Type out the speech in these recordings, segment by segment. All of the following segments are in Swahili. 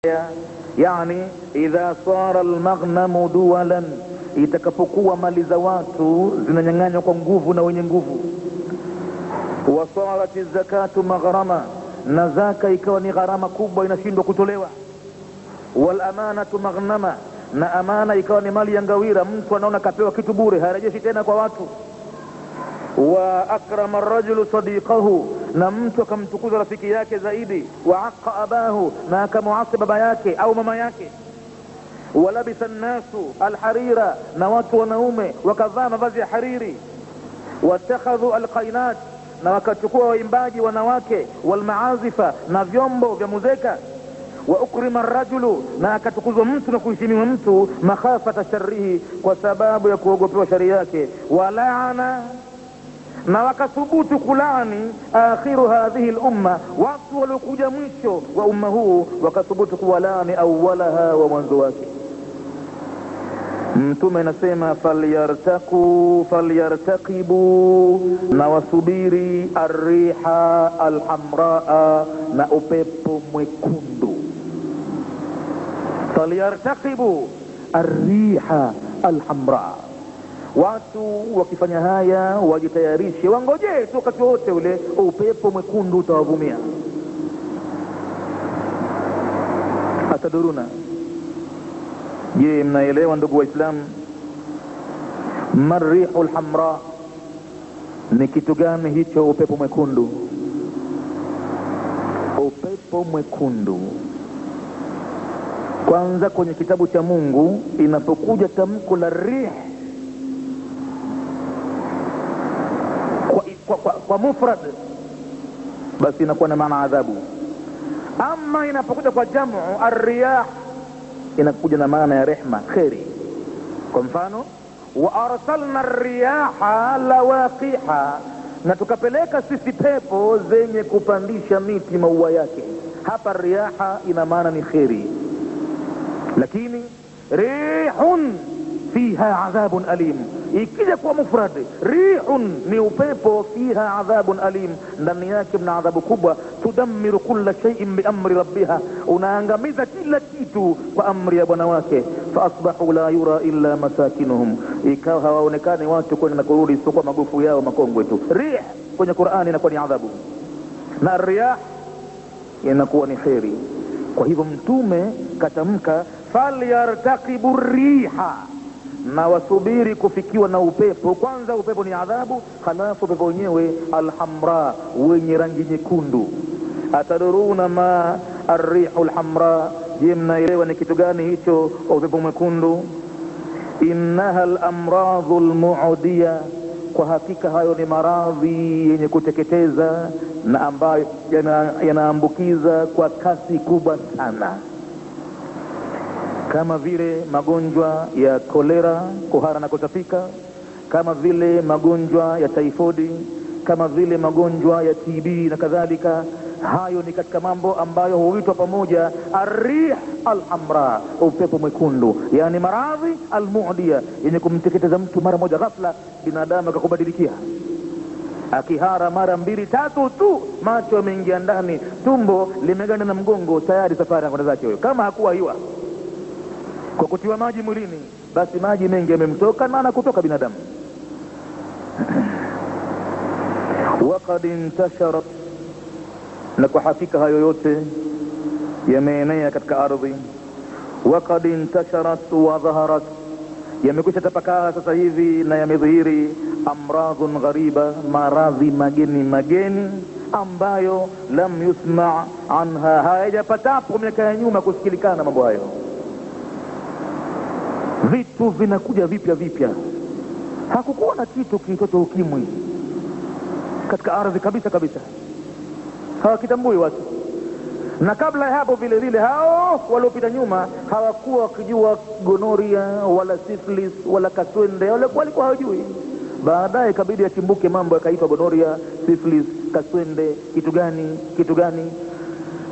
Yani idha sara almaghnamu duwalan, itakapokuwa mali za watu zinanyang'anywa kwa nguvu na wenye nguvu. Wasarat zakatu maghrama, na zaka ikawa ni gharama kubwa inashindwa kutolewa. Wal amanatu maghnama, na amana ikawa ni mali ya ngawira, mtu anaona kapewa kitu bure harejeshi tena kwa watu. Wa akrama ar-rajulu sadiqahu, na mtu akamtukuza rafiki yake zaidi. Wa aqqa abahu, na akamuasi baba yake au mama yake. Walabisa an-nasu al-harira, na watu wanaume wakavaa mavazi ya hariri. Watakhadhu al-qainat, na wakachukua waimbaji wanawake. Walmaazifa, na vyombo vya muzika. Wa ukrima ar-rajulu, na akatukuzwa mtu na kuheshimiwa mtu. Makhafata sharrihi, kwa sababu ya kuogopewa shari yake. Walaana, na wakathubutu kulani akhiru hadhihi al-umma, watu waliokuja mwisho wa umma huu wakathubutu kuwalani awwalaha, wa mwanzo wake. Mtume anasema falyartaqibu, na wasubiri ar-riha al-hamraa, na upepo mwekundu. Falyartaqibu ar-riha al-hamraa, watu wakifanya haya wajitayarishe, wangojee tu wakati wote ule upepo mwekundu utawavumia. Ataduruna, je, mnaelewa ndugu waislamu, marrihul hamra ni kitu gani hicho upepo mwekundu? Upepo mwekundu, kwanza kwenye kitabu cha Mungu inapokuja tamko la rih kwa mufrad, basi inakuwa na maana adhabu. Ama inapokuja kwa jamu ar-riyah, inakuja na maana ya rehma, khairi. Kwa mfano, wa arsalna ar-riyaha lawaqiha, na tukapeleka sisi pepo zenye kupandisha miti maua yake. Hapa riyaha ina maana ni khairi, lakini rihun fiha adhabun alim, ikija kwa mufrad rihun ni upepo, fiha adhabun alim, ndani yake mna adhabu kubwa. Tudammiru kulla shay'in bi amri rabbiha, unaangamiza kila kitu kwa amri ya bwana wake. Fa asbahu la yura illa masakinuhum, ikawa hawaonekani watu kwenda na kurudi isipokuwa magofu yao makongwe tu. Rih kwenye Qur'ani inakuwa ni adhabu, na riyah inakuwa ni khairi. Kwa hivyo mtume katamka falyartaqibu riha, na wasubiri kufikiwa na upepo. Kwanza upepo ni adhabu, halafu upepo wenyewe alhamra, wenye rangi nyekundu. Ataduruna ma arrihul hamra, je, mnaelewa ni kitu gani hicho upepo mwekundu? Innaha al-amradhu al-mu'diya, kwa hakika hayo ni maradhi yenye kuteketeza na ambayo yanaambukiza kwa kasi kubwa sana, kama vile magonjwa ya kolera, kuhara na kutapika, kama vile magonjwa ya typhoid, kama vile magonjwa ya TB na kadhalika. Hayo ni katika mambo ambayo huitwa pamoja ar-rih al-hamra, upepo mwekundu, yani maradhi al-mu'diya, yenye kumteketeza mtu mara moja ghafla, binadamu akakubadilikia. Akihara mara 2-3 tu, macho yameingia ndani, tumbo limeganda na mgongo, tayari safari kwenda zake huyo. Kama hakuwa hiwa kwa kutiwa maji mwilini, basi maji mengi yamemtoka na anakutoka binadamu. Waqad intasharat, na kwa hakika hayo yote yameenea katika ardhi. Waqad intasharat wa dhaharat, yamekwisha tapakaa sasa hivi na yamedhihiri. Amradhun ghariba, maradhi mageni ambayo lam yusma anha, hayajapatapo miaka ya nyuma kusikilikana mambo hayo. Vitu vinakuja vipya. Hakukuwa na kitu kiitwacho ukimwi katika ardhi kabisa, hawakitambui watu. Na kabla ya hapo vile vile hao waliopita nyuma hawakuwa wakijua gonoria wala syphilis wala kaswende, walikuwa hawajui. Baadaye ikabidi yatimbuke mambo yakaitwa gonoria, syphilis, kaswende, kitu gani.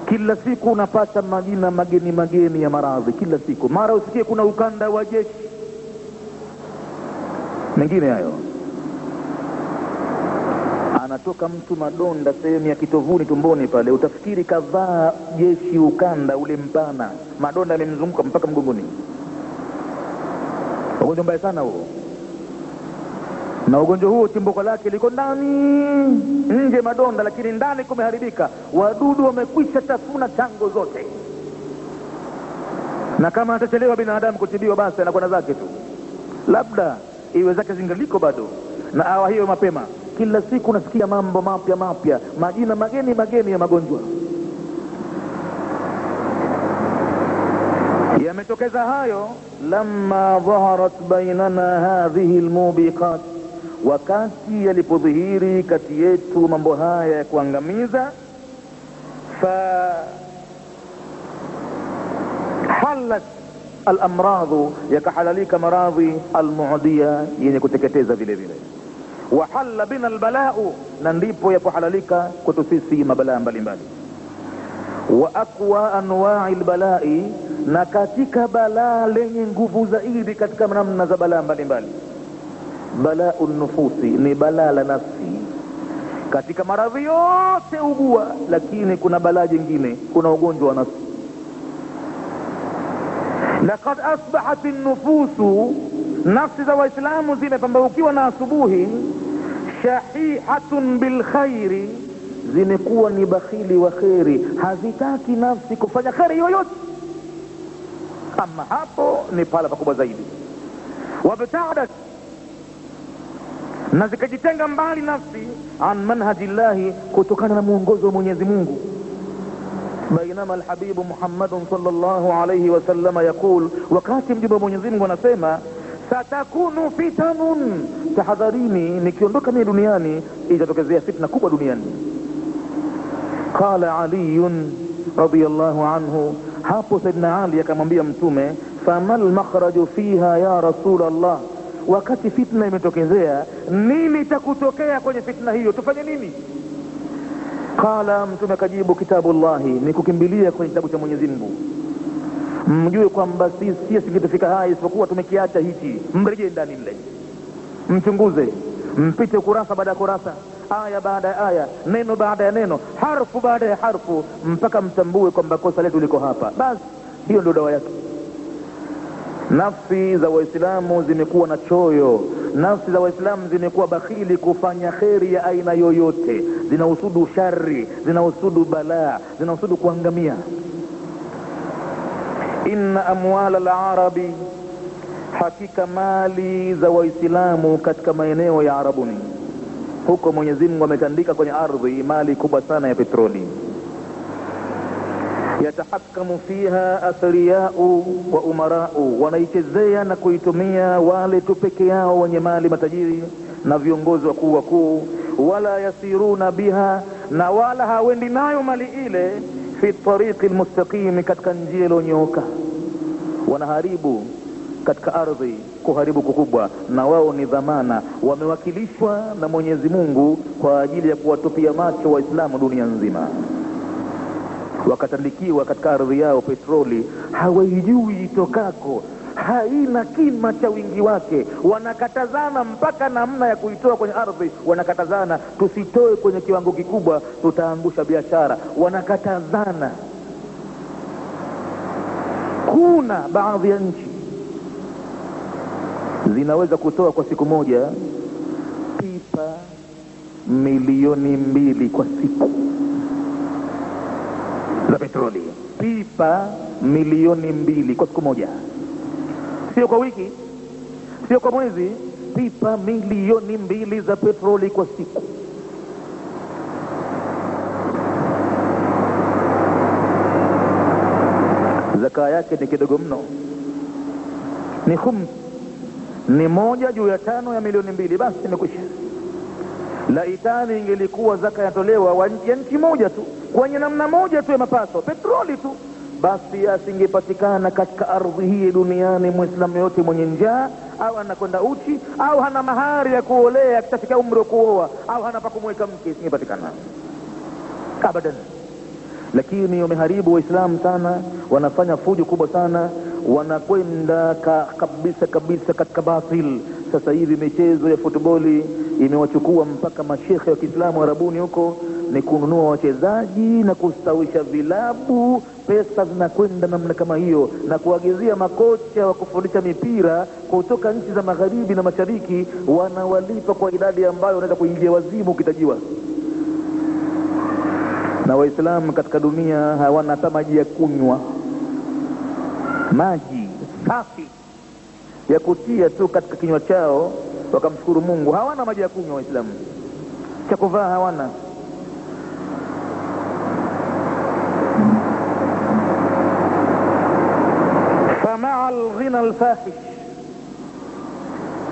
Kila siku unapata majina mageni ya maradhi. Kila siku mara usikie kuna ukanda wa jeshi, mengine hayo anatoa anamtoka mtu madonda sehemu ya kitovuni tumboni pale, utafikiri kavaa jeshi ukanda ule mpana, madonda yamemzunguka mpaka mgongoni. Ugonjwa mbaya sana huo, na ugonjwa huo chimbuko lake liko ndani. Nje madonda, lakini ndani kumeharibika, wadudu wamekwisha tafuna chango zote. Na kama atachelewa binadamu kutibiwa, basi anakwenda zake tu, labda iwe zake zingaliko bado, na awa hiyo mapema. Kila siku nasikia mambo mapya, majina mageni ya magonjwa yametokeza hayo. Lamma dhaharat bainana hadhihi almubiqat, wakati yalipodhihiri kati yetu mambo haya ya kuangamiza, fa halat al-amradhu, yakahalalika maradhi al-mu'diya, yenye kuteketeza vile vile. Wa halla bina al-bala'u, na ndipo yapohalalika kwetu sisi mabalaa mbalimbali. Wa aqwa anwa'i al-bala'i, na katika balaa lenye nguvu zaidi katika namna za balaa mbalimbali, bala'u nufusi, ni balaa la nafsi. Katika maradhi yote ugua, lakini kuna balaa jingine, kuna ugonjwa wa nafsi. Laqad asbahat an-nufusu, nafsi za waislamu zimepambaukiwa na asubuhi, shahihatun bil khairi, zimekuwa ni bakhili wa khairi, hazitaki nafsi kufanya khairi yoyote. Ama hapo ni pala pakubwa zaidi. Wabta'adat, na zikajitenga mbali nafsi an manhajillahi, kutokana na muongozo wa Mwenyezi Mungu. Bainama alhabibu Muhammadun sallallahu alayhi wa sallam yaqul, wakati mjumbe wa Mwenyezi Mungu anasema, satakunu fitanun, tahadharini, nikiondoka mimi duniani itatokezea fitna kubwa duniani. Qala Aliyun radiyallahu anhu, hapo Saidina Ali akamwambia Mtume, famal makhraju fiha ya Rasulullah, wakati fitna imetokezea, nini takutokea kwenye fitna hiyo, tufanye nini? Qala, Mtume akajibu, kitabullahi, ni kukimbilia kwenye kitabu cha Mwenyezi Mungu. Mjue kwamba sisi singetufika haya isipokuwa tumekiacha hichi. Mrejee ndani mle, mchunguze, mpite kurasa baada ya kurasa, aya baada ya aya, neno baada ya neno, harfu baada ya harfu, mpaka mtambue kwamba kosa letu liko hapa. Basi hiyo ndio dawa yake. Nafsi za waislamu zimekuwa na choyo, nafsi za waislamu zimekuwa bakhili kufanya kheri ya aina yoyote, zinausudu shari, zinausudu balaa, zinausudu kuangamia. Inna amwala al-arabi, hakika mali za waislamu katika maeneo ya Arabuni, huko Mwenyezi Mungu ametandika kwenye ardhi mali kubwa sana ya petroli. Yatahakamu fiha athriyau wa umarau, wanaichezea na kuitumia wale tu peke yao wenye mali, matajiri na viongozi wakuu. Wala yasiruna biha, na wala hawendi nayo mali ile, fi tariqi almustaqim, katika njia iliyonyooka. Wanaharibu katika ardhi, kuharibu kukubwa, na wao ni dhamana, wamewakilishwa na Mwenyezi Mungu kwa ajili ya kuwatupia macho waislamu dunia nzima. Wakatandikiwa katika ardhi yao petroli, hawaijui itokako, haina kima cha wingi wake. Wanakatazana mpaka namna ya kuitoa kwenye ardhi, wanakatazana, tusitoe kwenye kiwango kikubwa, tutaangusha biashara. Wanakatazana. Kuna baadhi ya nchi zinaweza kutoa kwa siku moja pipa milioni 2 kwa siku za petroli. Pipa milioni 2 kwa siku moja, sio kwa wiki, sio kwa mwezi, pipa milioni 2 za petroli kwa siku. Zaka yake ni kidogo mno, ni khums, ni 1/5 ya milioni 2, basi imekwisha. Laitani ingelikuwa zaka yatolewa ya nchi moja tu, kwenye namna moja tu ya mapato, petroli tu, basi asingepatikana katika ardhi hii duniani Muislamu yote mwenye njaa, au anakwenda uchi, au hana mahari ya kuolea akitafika umri wa kuoa, au hana pa kumweka mke, isingepatikana abadan. Lakini wameharibu waislamu sana, wanafanya fujo kubwa sana, wanakwenda kabisa katika batil Sasa hivi michezo ya futboli imewachukua mpaka mashekhe wa Kiislamu Arabuni huko, ni kununua wachezaji na kustawisha vilabu. Pesa zinakwenda namna kama hiyo, na kuagizia makocha wa kufundisha mipira kutoka nchi za magharibi na mashariki, wanawalipa kwa idadi ambayo unaweza kuingia wazimu ukitajiwa. Na Waislamu katika dunia hawana hata maji ya kunywa, maji safi ya kutia tu katika kinywa chao wakamshukuru Mungu. Hawana maji ya kunywa Waislamu, cha kuvaa hawana. Famaa alghina alfahish,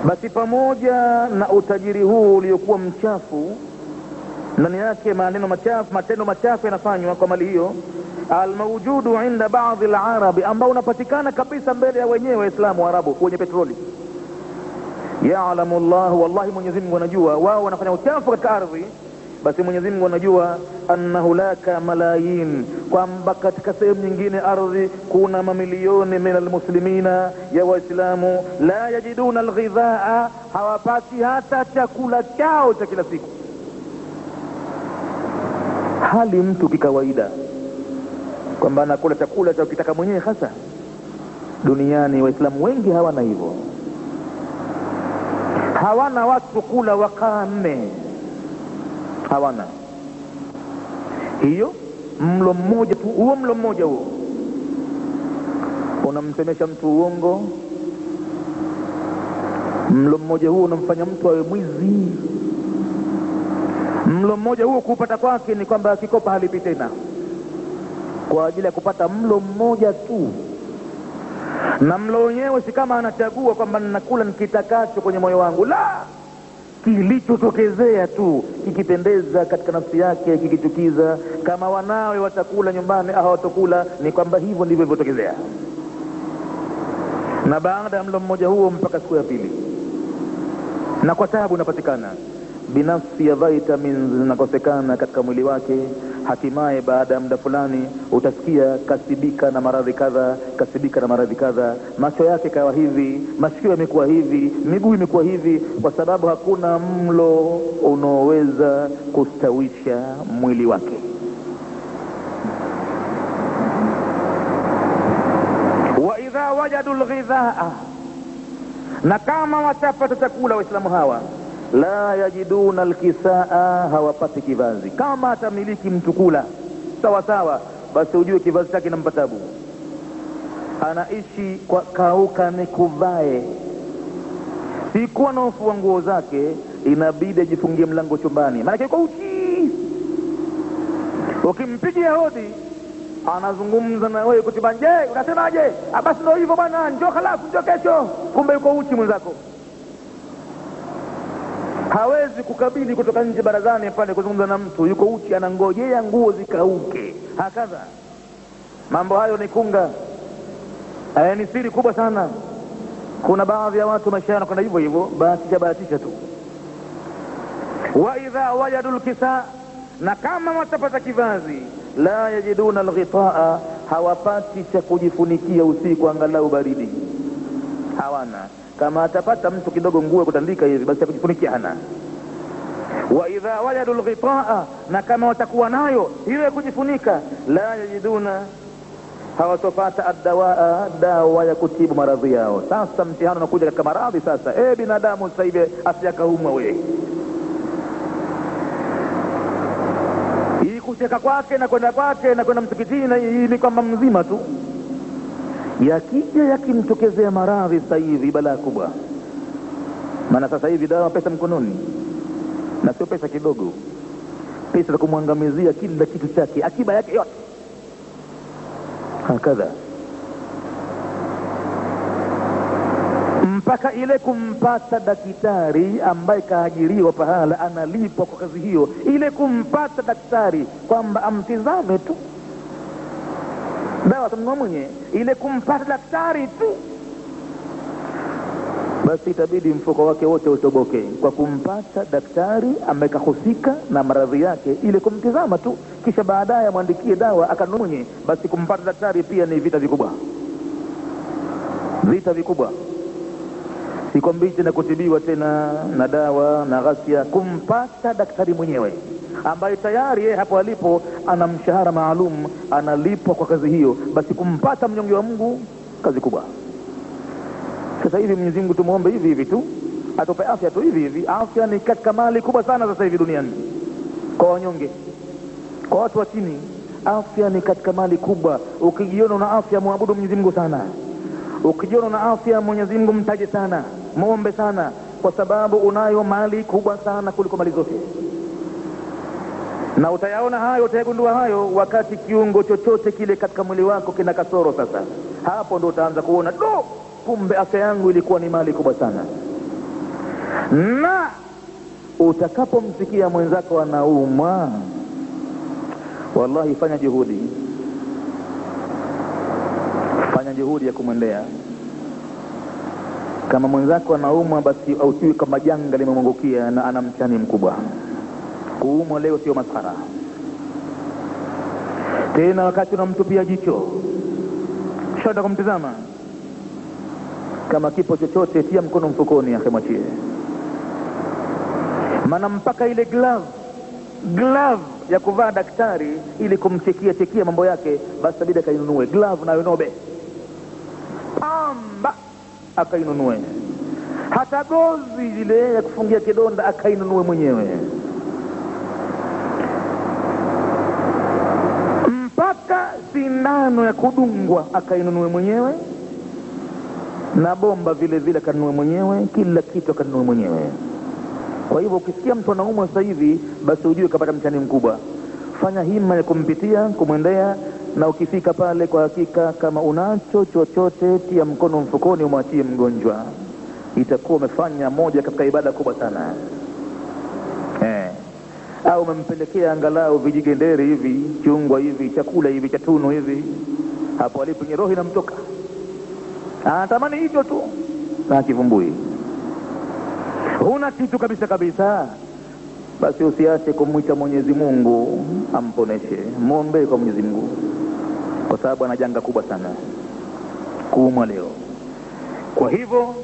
basi pamoja na utajiri huu uliokuwa mchafu, ndani yake matendo machafu yanafanywa kwa mali hiyo, almawjudu inda baadhi alarabi, ambao unapatikana kabisa mbele ya wenyewe Waislamu Waarabu wenye petroli. Ya'lamu Allah, wallahi Mwenyezi Mungu anajua wao wanafanya uchafu katika ardhi, basi Mwenyezi Mungu anajua annahu laka malayin, kwamba katika sehemu nyingine ardhi kuna mamilioni min almuslimina, ya Waislamu, la yajiduna alghidhaa, hawapati hata chakula chao cha kila siku. Hali mtu kikawaida kwamba anakula chakula cha ukitaka mwenyewe, hasa duniani Waislamu wengi hawana hivyo. Hawana watu kula wakame, hawana hiyo. Mlo mmoja tu, huo mlo mmoja huo unamsemesha mtu uongo. Mlo mmoja huo unamfanya mtu awe mwizi. Mlo mmoja huo kupata kwake ni kwamba akikopa halipi tena, kwa ajili ya kupata mlo mmoja tu. Na mlo wenyewe si kama anachagua kwamba ninakula nikitakacho kwenye moyo wangu, la, kilichotokezea tu, kikipendeza katika nafsi yake, kikichukiza. Kama wanawe watakula nyumbani au hawatakula, ni kwamba hivyo ndivyo vilivyotokezea. Na baada ya mlo mmoja huo mpaka siku ya pili, na kwa taabu unapatikana, binafsi ya vitamins zinakosekana katika mwili wake. Hatimaye baada ya muda fulani utasikia kasibika na maradhi kadha, kasibika na maradhi kadha. Macho yake kawa hivi, masikio yamekuwa hivi, miguu imekuwa hivi, kwa sababu hakuna mlo unaoweza kustawisha mwili wake. Wa idha wajadu alghidhaa, na kama watapata chakula Waislamu hawa, la yajiduna alkisaa, hawapati kivazi. Kama atamiliki mtu kula sawa sawa, basi ujue kivazi chake kinampa tabu. Anaishi kwa kauka nikuvae, sikuwa na ufua nguo zake, inabidi ajifungie mlango chumbani, maana yuko uchi. Ukimpigia hodi anazungumza na wewe kutibanje, unasemaje? Basi ndio hivyo bwana, njoo halafu njoo kesho, kumbe yuko uchi mwenzako. Hawezi kukabili kutoka nje barazani pale kuzungumza na mtu, yuko uchi, anangojea nguo zikauke. Hakadha mambo hayo ni kunga, ni siri kubwa sana. Kuna baadhi ya watu maisha yao kwenda hivyo hivyo, bahatisha tu. Wa idha wajadul kisa, na kama watapata kivazi, la yajiduna alghitaa, hawapati cha kujifunikia usiku angalau baridi, hawana. Kama atapata mtu kidogo nguo kutandika hivi, basi kujifunikia hana. Wa idha wajadu alghitaa, na kama watakuwa nayo hiyo kujifunika, la yajiduna, hawatopata adawaa, dawa ya kutibu maradhi yao. Sasa mtihano unakuja katika maradhi sasa. Binadamu sasa hivi asiyakaumwa wewe, hii kucheka kwake na kwenda kwake na kwenda msikitini ni kwamba mzima tu. Yakija yakimtokezea maradhi sasa hivi balaa kubwa. Maana sasa hivi dawa pesa mkononi, na sio pesa kidogo, pesa za kumwangamizia kila kitu chake, akiba yake yote. Hakadha mpaka ile kumpata daktari ambaye kaajiriwa pahala, analipwa kwa kazi hiyo, ile kumpata daktari kwamba amtizame tu, dawa tununua mwenye, ile kumpata daktari tu, basi itabidi mfuko wake wote utoboke kwa kumpata daktari ambaye kahusika na maradhi yake, ile kumtizama tu, kisha baadaye amwandikie dawa akanunue mwenye. Basi kumpata daktari pia ni vita vikubwa, vita vikubwa. sikwambii tena kutibiwa tena na dawa na ghasia, kumpata daktari mwenyewe ambaye tayari yeye hapo alipo ana mshahara maalum, analipwa kwa kazi hiyo. Basi kumpata mnyonge wa Mungu kazi kubwa. Sasa hivi Mwenyezi Mungu tumuombe hivi hivi tu atupe afya tu hivi hivi. Afya ni katika mali kubwa sana sasa hivi duniani kwa wanyonge, kwa watu wa chini. Afya ni katika mali kubwa. Ukijiona una afya, muabudu Mwenyezi Mungu sana. Ukijiona una afya, Mwenyezi Mungu mtaje sana, muombe sana, kwa sababu unayo mali kubwa sana kuliko mali zote. Na utayaona hayo, utayagundua hayo wakati kiungo chochote kile katika mwili wako kina kasoro. Sasa hapo ndo utaanza kuona, kumbe afya yangu ilikuwa ni mali kubwa sana. Na utakapomsikia mwenzako anaumwa, wallahi fanya juhudi ya kumwendea. Kama mwenzako anaumwa, basi autiwe kama janga limemwangukia na ana mtihani mkubwa. Kuumwa leo sio maskhara tena. Wakati unamtupia jicho, shada kumtizama, kama kipo chochote tia mkono mfukoni, akhemachie. Maana mpaka ile glove ya kuvaa daktari ili kumchekia mambo yake, basi bida kainunue glove na yonobe pamba akainunue. Hata gozi ile ya kufungia kidonda akainunue mwenyewe. Mpaka sindano ya kudungwa akainunue mwenyewe, na bomba vile vile akanunue mwenyewe, kila kitu akanunue mwenyewe. Kwa hivyo ukisikia mtu anaumwa sasa hivi, basi ujue kapata mtihani mkubwa. Fanya hima ya kumpitia, kumwendea, na ukifika pale, kwa hakika kama unacho chochote, tia mkono mfukoni umwachie mgonjwa. Itakuwa umefanya moja katika ibada kubwa sana. Au umempelekea angalau vijigenderi hivi, chungwa hivi, chakula hivi, chatunu hivi, hapo alipo nye roho inamtoka, anatamani hicho tu na kivumbui. Huna kitu kabisa, basi usiache kumwita Mwenyezi Mungu amponeshe. Muombe kwa Mwenyezi Mungu, kwa sababu ana janga kubwa sana kuumwa leo. Kwa hivyo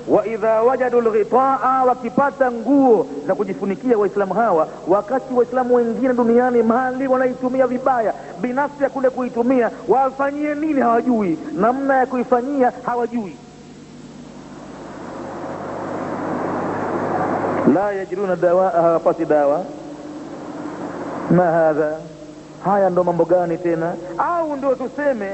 wa idha wajadu al-ghitaa, wakipata nguo za kujifunikia Waislamu hawa, wakati Waislamu wengine duniani mali wanaitumia vibaya, binafsi ya kule kuitumia, wafanyie nini hawajui, namna ya kuifanyia hawajui. La yajiduna dawa, hawapati dawa. Ma hadha, haya ndo mambo gani tena? Au ndo tuseme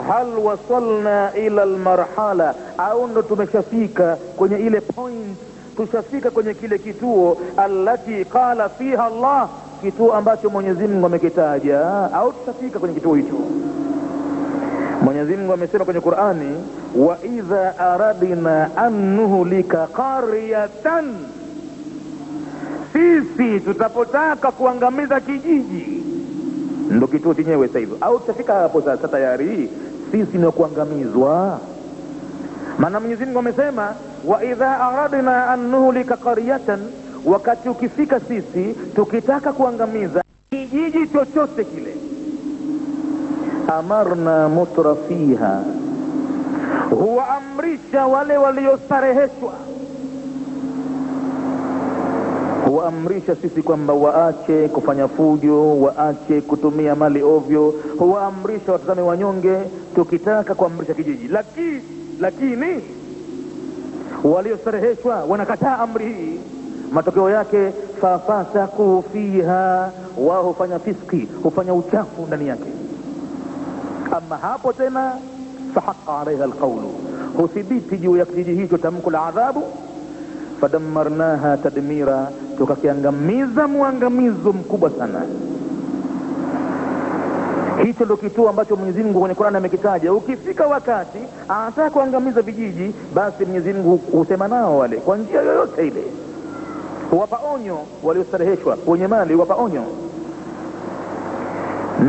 hal wasalna ila almarhala, au ndo tumeshafika kwenye ile point, tushafika kwenye kile kituo allati qala fiha Allah, kituo ambacho Mwenyezi Mungu amekitaja, au tushafika kwenye kituo hicho? Mwenyezi Mungu amesema kwenye Qur'ani, wa idha aradna an nuhlika qaryatan, sisi tutapotaka kuangamiza kijiji, ndo kituo chenyewe sasa hivyo. Au tutafika hapo sasa tayari sisi ni kuangamizwa. Maana Mwenyezi Mungu amesema wa idha aradna an nuhlika qaryatan, wakati ukifika sisi tukitaka kuangamiza kijiji chochote kile, amarna mutrafiha, huwa amrisha wale waliostareheshwa, huamrisha sisi kwamba waache kufanya fujo, waache kutumia mali ovyo, huamrisha watazame wanyonge tukitaka kuamrisha kijiji. Lakini waliostareheshwa wanakataa amri hii, matokeo yake fafasaku fiha, wao hufanya fiski, hufanya uchafu ndani yake. Ama hapo tena fahaqa alaiha alqawlu, huthibiti juu ya kijiji hicho tamko la adhabu. Fadammarnaha tadmira, tukakiangamiza muangamizo mkubwa sana. Hicho ndio kituo ambacho Mwenyezi Mungu kwenye Qur'an amekitaja. Ukifika wakati anataka kuangamiza vijiji, basi Mwenyezi Mungu husema nao wale kwa njia yoyote ile, huwapa onyo waliostareheshwa, wenye mali huwapa onyo.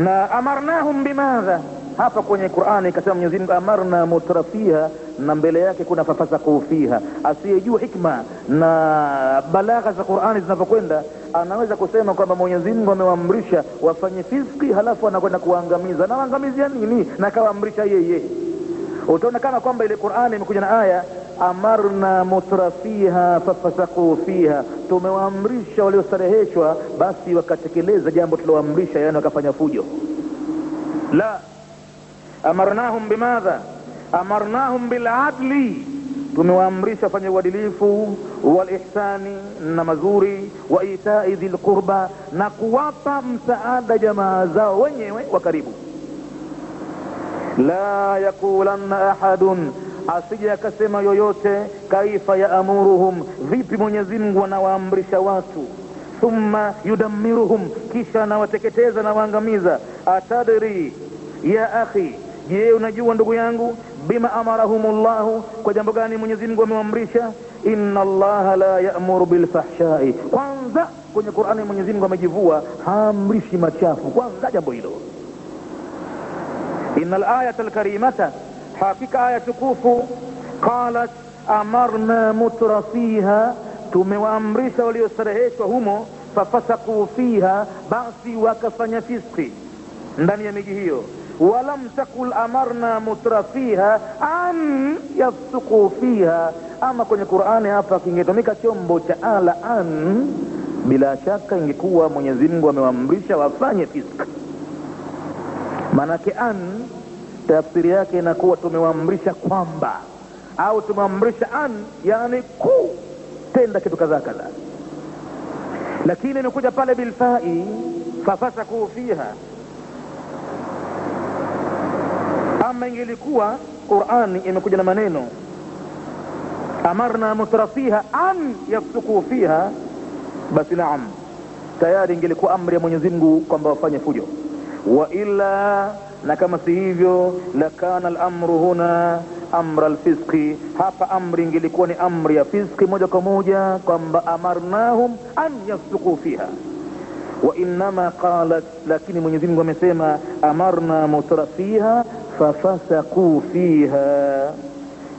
Na amarnahum bimadha, hapa kwenye Qur'ani ikasema Mwenyezi Mungu amarna mutrafiha, na mbele yake kuna fafasaku fiha. Asiyejua hikma na balagha za Qur'ani zinavyokwenda, anaweza kusema kwamba Mwenyezi Mungu amewaamrisha wafanye fiski, halafu anakwenda kuangamiza. Na waangamizia nini? Na kawaamrisha yeye. Utaona kana kwamba ile Qur'ani imekuja na aya amarna mutrafiha fafasaqu fiha, tumewaamrisha waliostareheshwa basi wakatekeleza jambo tuloamrisha, yani wakafanya fujo. La, amarnahum bimadha, amarnahum biladli, tumewaamrisha wafanye uadilifu, wal ihsani, na mazuri, wa itai dhil qurba, na kuwapa msaada jamaa zao wenyewe wa karibu. La yakulanna ahadun, asije akasema yoyote, kaifa yaamuruhum, vipi Mwenyezi Mungu anawaamrisha watu, thumma yudammiruhum, kisha anawateketeza na waangamiza. Atadri ya akhi, je, unajua ndugu yangu, bima amarahumullahu, kwa jambo gani Mwenyezi Mungu amewaamrisha? Inna Allaha la ya'muru bil fahsha'i, kwanza kwenye Qur'ani Mwenyezi Mungu amejivua, haamrishi machafu, kwanza jambo hilo. Innal ayata al-karimata, hakika aya tukufu, qalat amarna mutrafiha, tumewaamrisha waliostareheshwa humo, fafasaqu fiha, basi wakafanya fiski ndani ya miji hiyo. Walam takul amarna mutrafiha an yafsuqu fiha, ama kwenye Qur'ani hapa kingetumika chombo cha ala an, bila shaka ingekuwa Mwenyezi Mungu amewaamrisha wafanye fisk. Manake an tafsiri yake inakuwa tumewaamrisha kwamba, au tumewaamrisha an, yani kutenda kitu kadha kadha. Lakini imekuja pale bilfai, fafasaku fiha. Ama ingelikuwa Qur'ani imekuja na maneno amarna mutrafiha an yafsuku fiha, basi naam, tayari ingelikuwa amri ya Mwenyezi Mungu kwamba wafanye fujo. Wa illa, na kama si hivyo, lakana al-amru huna amra al-fisqi, hapa amri ingelikuwa ni amri ya fiski moja kwa moja, kwamba amarnahum an yafsuku fiha. Wa innama qalat, lakini Mwenyezi Mungu amesema amarna mutrafiha fafasaqu fiha,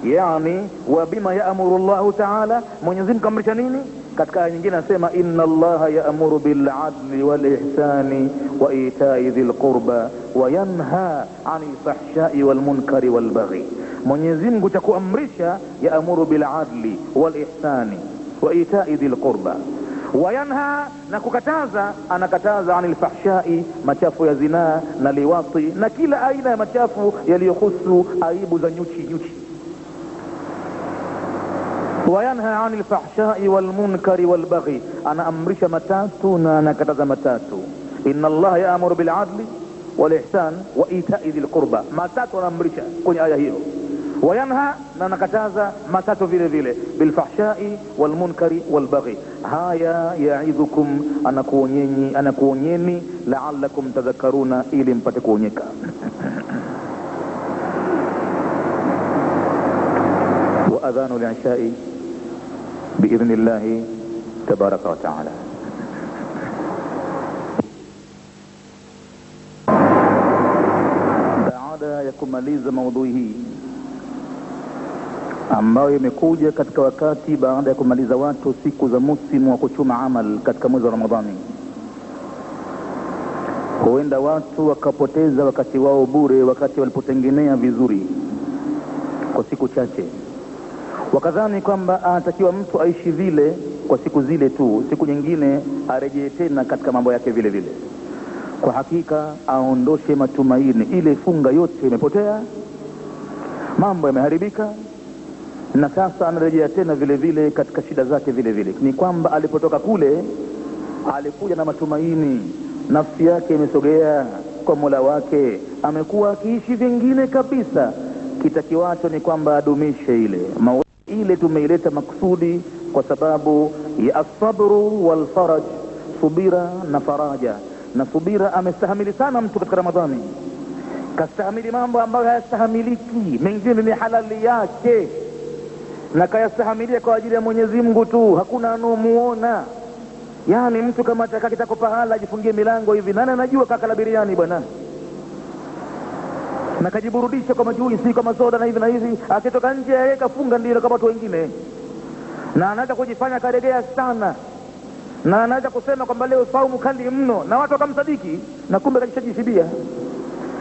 yani wa bima ya'muru Allah ta'ala, Mwenyezi Mungu amrisha nini? Katika aya nyingine anasema inna Allaha ya'muru bil 'adli wal ihsani wa ita'i dhil qurba wa yanha 'anil fahsha'i wal munkari wal baghi. Mwenyezi Mungu cha kuamrisha ya'muru bil 'adli wal ihsani wa ita'i dhil qurba, wa yanha, na kukataza, anakataza 'anil fahsha'i, machafu ya zinaa na liwati na kila aina ya machafu yaliyohusu aibu za nyuchi. وينهى عن الفحشاء والمنكر والبغي, أنا أمرش متاتو نانا كتاز متاتو. إن الله يأمر بالعدل والإحسان وإيتاء ذي القربى, متاتو أنا أمرش كوني آية هيرو. وينهى نانا كتاز متاتو فيلي بالفحشاء والمنكر والبغي. هايا يعيذكم أنا كونيني لعلكم تذكرون إلي مفتكونيك. وأذان العشاء بإذن الله تبارك وتعالى. Baada ya kumaliza maudhui hii ambayo imekuja katika wakati baada ya kumaliza watu siku za musimu wa kuchuma amal katika mwezi wa Ramadhani, huenda watu wakapoteza wakati wao bure, wakati walipotengenea vizuri kwa siku chache, wakadhani kwamba anatakiwa mtu aishi vile kwa siku zile tu, siku nyingine arejee tena katika mambo yake vile vile. Kwa hakika aondoshe matumaini, ile funga yote imepotea, mambo yameharibika, na sasa anarejea tena vile vile katika shida zake vile vile. Ni kwamba alipotoka kule alikuja na matumaini, nafsi yake imesogea kwa Mola wake, amekuwa akiishi vingine kabisa. Kitakiwacho ni kwamba adumishe ile tumeileta maksudi kwa sababu ya as-sabru wal faraj, subira na faraja. Na subira amestahamili sana mtu katika Ramadhani, kastahamili mambo ambayo hayastahamiliki, mengine ni halali yake, na kayastahamilia kwa ajili ya Mwenyezi Mungu tu, hakuna anomuona. Yani mtu kama atakakitako pahala ajifungie milango hivi, nani anajua kakala biriani bwana, na kajiburudisha kwa majuisi kama soda na hivi na hivi, akitoka nje yeye kafunga ndio kama watu wengine, na anaweza kujifanya karegea sana, na anaweza kusema kwamba leo saumu kali mno, na watu wakamsadiki, na kumbe kajishajishibia.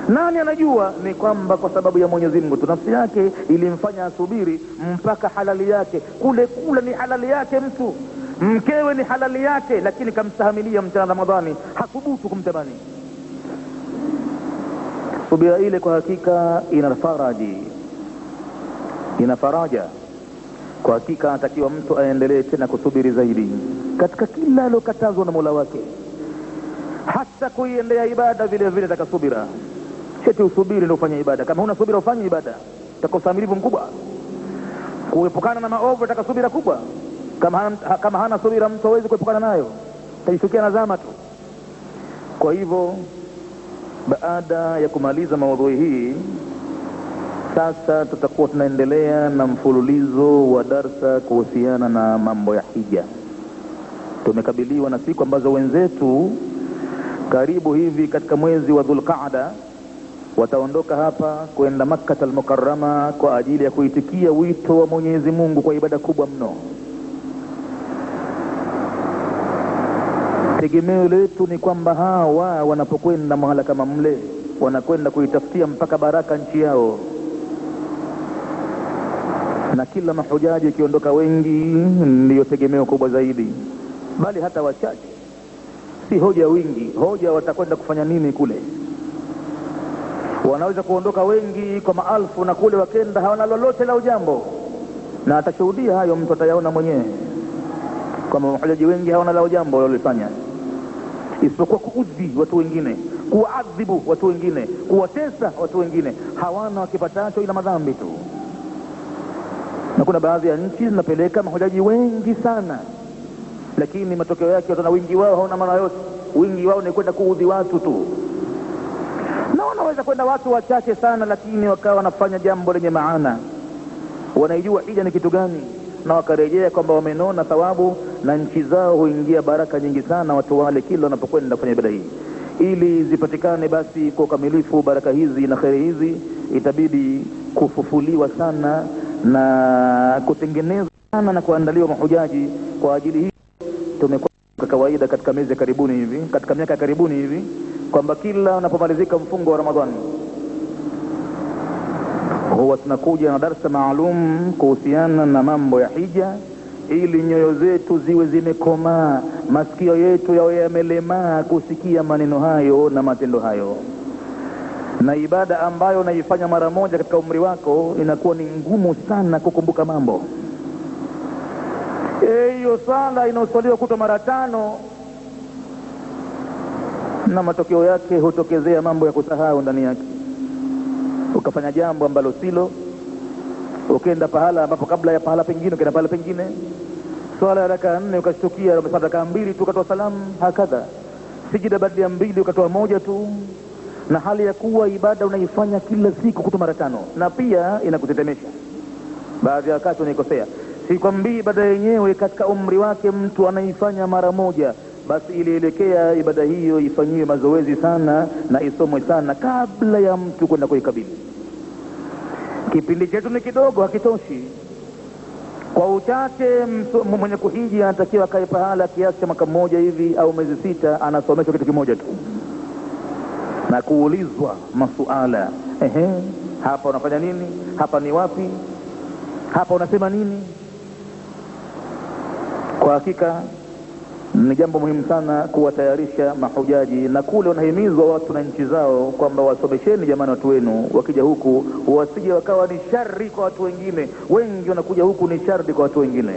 Nani anajua? Ni kwamba kwa sababu ya Mwenyezi Mungu tu, nafsi yake ilimfanya asubiri mpaka halali yake. Kule kula ni halali yake, mtu mkewe ni halali yake, lakini kamstahimilia mchana Ramadhani, hathubutu kumtamani. Subira ile kwa hakika ina faraja. Kwa hakika anatakiwa mtu aendelee tena kusubiri zaidi katika kila alokatazwa na Mola wake. Hata kuiendea ibada vile vile takasubira. Cheti usubiri ndio ufanye ibada. Kama huna subira ufanye ibada, utakosa umilivu mkubwa. Kuepukana na maovu utakasubira kubwa. Kama hana subira mtu hawezi kuepukana nayo, tajishukia na zama tu. Kwa hivyo baada ya kumaliza maudhui hii, sasa tutakuwa tunaendelea na mfululizo wa darsa kuhusiana na mambo ya hija. Tumekabiliwa na siku ambazo wenzetu karibu hivi katika mwezi wa Dhulqaada wataondoka hapa kwenda Makkah al-Mukarrama kwa ajili ya kuitikia wito wa Mwenyezi Mungu kwa ibada kubwa mno. Tegemeo letu ni kwamba hawa wanapokwenda mahala kama mle, wanakwenda kuitafutia mpaka baraka nchi yao. Na kila mahujaji ikiondoka wengi ndiyo tegemeo kubwa zaidi, bali hata wachache. Si hoja wingi, hoja watakwenda kufanya nini kule. Wanaweza kuondoka wengi kwa maelfu na kule wakenda hawana lolote la ujambo, na atashuhudia hayo, mtu atayaona mwenyewe kama mahujaji wengi hawana la ujambo walifanya, isipokuwa kuudhi watu wengine, kuadhibu watu wengine, kuwatesa watu wengine. Hawana wakipatacho ila madhambi tu. Na kuna baadhi ya nchi zinapeleka mahujaji wengi sana, lakini matokeo yake watu na wingi wao hauna maana yote. Wingi wao ni kwenda kuudhi watu tu. Na wanaweza kwenda watu wachache sana, lakini wakawa wanafanya jambo lenye maana, wanaijua hija ni kitu gani, na wakarejea kwamba wamenona thawabu, na nchi zao huingia baraka nyingi sana watu wale kila wanapokwenda kufanya ibada hii. Ili zipatikane basi kwa ukamilifu baraka hizi na khairi hizi, itabidi kufufuliwa sana na kutengenezwa sana na kuandaliwa mahujaji kwa ajili hii. Tumekuwa kwa kawaida katika miezi karibuni hivi, katika miaka karibuni hivi, kwamba kila unapomalizika mfungo wa Ramadhani huwa tunakuja na darasa maalum kuhusiana na mambo ya hija, ili nyoyo zetu ziwe zimekomaa, masikio yetu yawe yamelemaa kusikia maneno hayo na matendo hayo. Na ibada ambayo unaifanya mara moja katika umri wako inakuwa ni ngumu sana kukumbuka mambo. Hiyo sala inaosaliwa kutoa mara 5, na matokeo yake hutokezea mambo ya kusahau ndani yake. Ukafanya jambo ambalo silo, ukenda pahala ambapo kabla ya pahala pengine ukenda pahala pengine. Swala ya raka 4 ukashtukia umesali raka 2 tu ukatoa salamu, hakadha. Sijida baada ya 2 ukatoa 1 tu, na hali ya kuwa ibada unaifanya kila siku kutoa mara 5, na pia inakutetemesha. Baadhi ya wakati unaikosea. Sikwambii ibada yenyewe katika umri wake mtu anaifanya mara moja, basi ilielekea ibada hiyo ifanyiwe mazoezi sana na isomwe sana kabla ya mtu kwenda kuikabili. Kipindi chetu ni kidogo, hakitoshi. Kwa uchache mwenye kuhiji anatakiwa akae pahala kiasi cha mwaka mmoja hivi au miezi 6, anasomeshwa kitu kimoja tu na kuulizwa masuala. Hapa unafanya nini? Hapa ni wapi? Hapa unasema nini? Kwa hakika ni jambo muhimu sana kuwatayarisha mahujaji, na kule wanahimizwa watu na nchi zao kwamba wasomesheni jamani watu wenu, wakija huku wasije wakawa ni shari kwa watu wengine. Wengi wanakuja huku ni shari kwa watu wengine.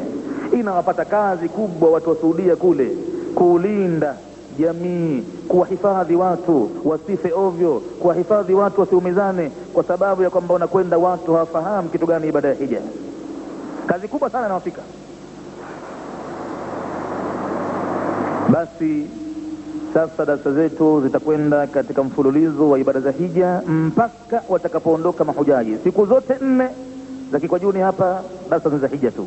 Inawapata kazi kubwa watu wa Saudia kule, kulinda jamii, kuwahifadhi watu wasife ovyo, kuwahifadhi watu wasiumizane, kwa sababu ya kwamba wanakwenda watu hawafahamu kitu gani ibada ya hija. Kazi kubwa sana inawafika. Basi sasa darasa zetu zitakwenda katika mfululizo wa ibada za hija mpaka watakapoondoka mahujaji. Siku zote 4 za Kikwajuni hapa darasa za hija tu,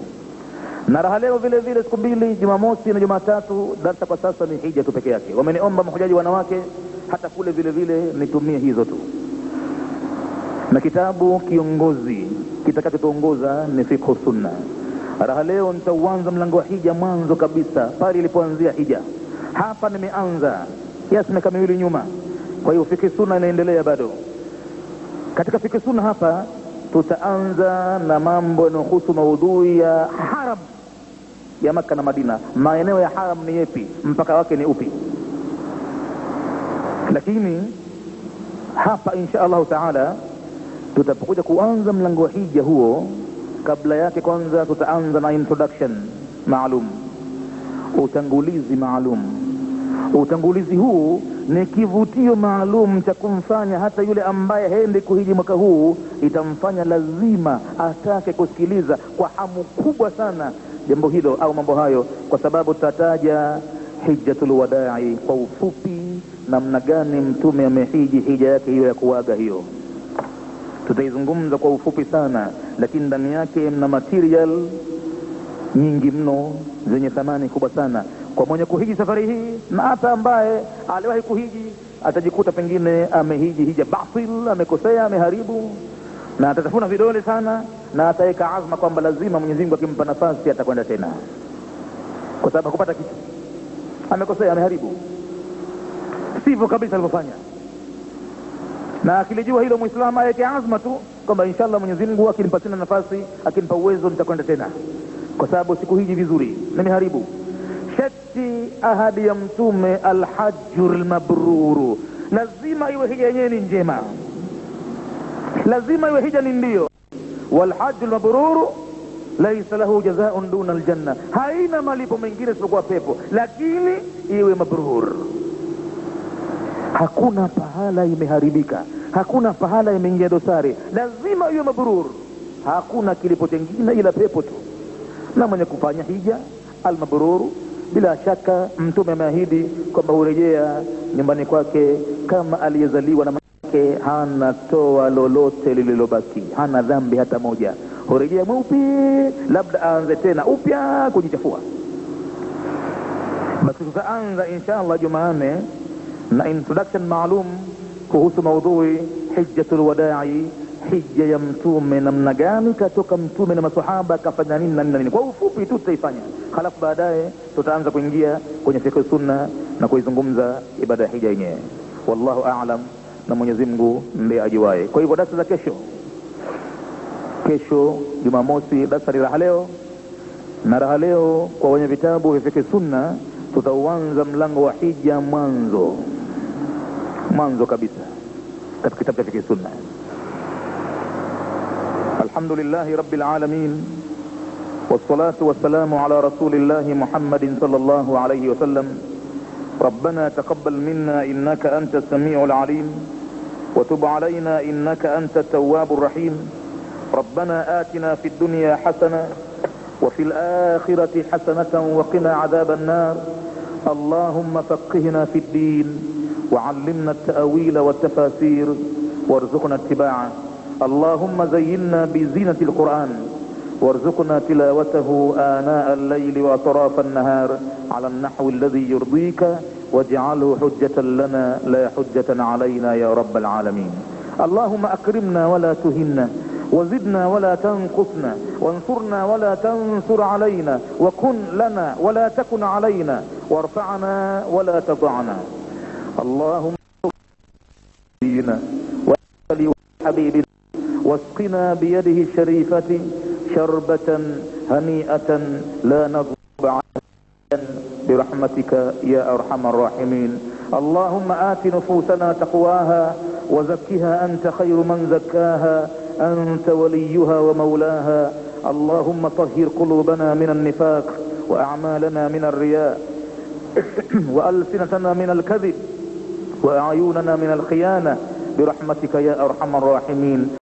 na raha leo vile vile siku 2, Jumamosi na Jumatatu, darasa kwa sasa ni hija tu peke yake. Wameniomba mahujaji wanawake hata kule vile vile nitumie hizo tu, na kitabu kiongozi kitakachotuongoza ni fiqh sunna. Raha leo nitauanza mlango wa hija mwanzo kabisa, pale ilipoanzia hija. Hapa nimeanza kiasi miaka 2 nyuma, kwa hiyo fiqh sunna inaendelea bado. Katika fikra sunna hapa tutaanza na mambo yanayohusu maudhui ya haram ya Makka na Madina. Maeneo ya haram ni yapi, mpaka wake ni upi? Lakini hapa insha Allah taala tutapokuja kuanza mlango wa hija huo, kabla yake kwanza tutaanza na introduction maalum, utangulizi maalum. Utangulizi huu ni kivutio maalum cha kumfanya hata yule ambaye haendi kuhiji mwaka huu, itamfanya lazima atake kusikiliza kwa hamu kubwa sana jambo hilo au mambo hayo, kwa sababu tutataja hijjatul wadai kwa ufupi, namna gani mtume amehiji hija yake hiyo ya kuaga hiyo. Tutaizungumza kwa ufupi sana, lakini ndani yake mna material nyingi mno zenye thamani kubwa sana kwa mwenye kuhiji safari hii, na hata ambaye aliwahi kuhiji atajikuta pengine amehiji hija batil, amekosea, ameharibu, na atatafuna vidole sana, na ataweka azma kwamba lazima Mwenyezi Mungu akimpa nafasi atakwenda tena, kwa sababu hakupata kitu, amekosea, ameharibu, sivyo kabisa alivyofanya. Na akilijua hilo Muislamu aweke azma tu kwamba inshallah Mwenyezi Mungu akimpa tena nafasi, akimpa uwezo, nitakwenda tena, kwa sababu sikuhiji vizuri, nimeharibu. Shati ahadi ya mtume alhajjul mabruru, lazima iwe hija yenyewe ni njema, lazima iwe hija ni ndio. Walhajjul mabruru laysa lahu jazaa'un duna aljanna, haina malipo mengine isipokuwa pepo, lakini iwe mabrur. Hakuna pahala imeharibika, hakuna pahala imeingia dosari, lazima iwe mabrur. Hakuna kilipo kingine ila pepo tu. Na mwenye kufanya hija al-mabruru, bila shaka mtume ameahidi kwamba hurejea nyumbani kwake kama aliyezaliwa na mamake, hana toa lolote lililobaki, hana dhambi hata moja, hurejea mweupe, labda aanze tena upya kujichafua. Basi tutaanza inshallah Jumanne na introduction maalum kuhusu maudhui hijjatul wadai, hija ya mtume, namna gani katoka mtume na maswahaba, kafanya nini na nini. Kwa ufupi tu tutaifanya, halafu baadaye tutaanza kuingia kwenye fiqh sunna na kuizungumza ibada ya hija yenyewe. Wallahu a'lam, na Mwenyezi Mungu ndiye ajuaye. Kwa hivyo darasa za kesho Jumamosi, darasa la raha leo, na raha leo kwa wenye vitabu vya fiqh sunna tutauanza mlango wa hija mwanzo kabisa katika kitabu cha fiqh sunna. Alhamdulillahi rabbil alamin, wassalatu wassalamu ala rasulillahi Muhammadin sallallahu alayhi wa sallam. ربنا تقبل منا إنك أنت السميع العليم وتب علينا إنك أنت التواب الرحيم. ربنا آتنا في الدنيا حسنة وفي الآخرة حسنة وقنا عذاب النار. اللهم فقهنا في الدين وعلمنا التأويل والتفاسير وارزقنا اتباعه. اللهم زينا بزينة القرآن وارزقنا تلاوته آناء الليل وأطراف النهار على النحو الذي يرضيك، واجعله حجة لنا لا حجة علينا يا رب العالمين. اللهم أكرمنا ولا تهنا، وزدنا ولا تنقصنا، وانصرنا ولا تنصر علينا، وكن لنا ولا تكن علينا، وارفعنا ولا تضعنا. اللهم حبيبنا واسقنا بيده الشريفة شربة هنيئة لا نضب عنها برحمتك يا أرحم الراحمين. اللهم آت نفوسنا تقواها وزكها أنت خير من زكاها، أنت وليها ومولاها. اللهم طهر قلوبنا من النفاق، وأعمالنا من الرياء، وألسنتنا من الكذب، وأعيننا من الخيانة برحمتك يا أرحم الراحمين.